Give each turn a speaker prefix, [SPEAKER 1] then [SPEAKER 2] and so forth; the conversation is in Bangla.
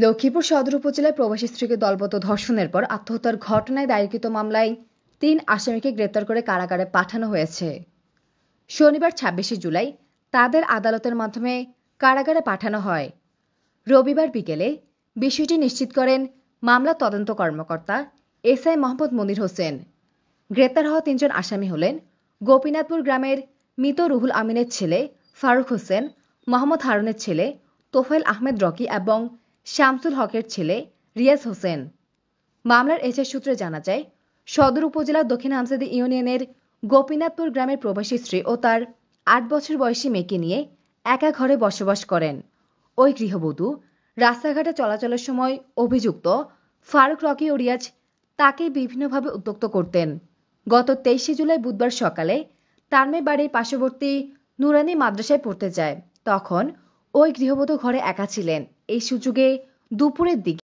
[SPEAKER 1] লক্ষ্মীপুর সদর উপজেলায় প্রবাসী স্ত্রীকে দলবদ্ধ ধর্ষণের পর আত্মহত্যার ঘটনায় দায়েরকৃত মামলায় ৩ আসামিকে গ্রেপ্তার করে কারাগারে পাঠানো হয়েছে। শনিবার ২৬শে জুলাই তাদের আদালতের মাধ্যমে কারাগারে পাঠানো হয়। রবিবার বিকেলে বিষয়টি নিশ্চিত করেন মামলা তদন্ত কর্মকর্তা এসআই মোহাম্মদ মনির হোসেন। গ্রেপ্তার হওয়া ৩ জন আসামি হলেন গোপীনাথপুর গ্রামের মৃত রুহুল আমিনের ছেলে ফারুক হোসেন, মোহাম্মদ হারুনের ছেলে তোফায়েল আহমেদ রকি এবং শামসুল হকের ছেলে রিয়াজ হোসেন। মামলার এজাহার সূত্রে জানা যায়, সদর উপজেলার দক্ষিণ হামসাদি ইউনিয়নের গোপীনাথপুর গ্রামের প্রবাসী স্ত্রী ও তার ৮ বছর বয়সী মেয়েকে নিয়ে একা ঘরে বসবাস করেন। ওই গৃহবধূ রাস্তাঘাটে চলাচলের সময় অভিযুক্ত ফারুক, রকি ও রিয়াজ তাকে বিভিন্নভাবে উত্ত্যক্ত করতেন। গত ২৩শে জুলাই বুধবার সকালে তার মেয়ে বাড়ির পার্শ্ববর্তী নুরানি মাদ্রাসায় পড়তে যায়। তখন ওই গৃহবধূ ঘরে একা ছিলেন। এই সুযোগে দুপুরের দিকে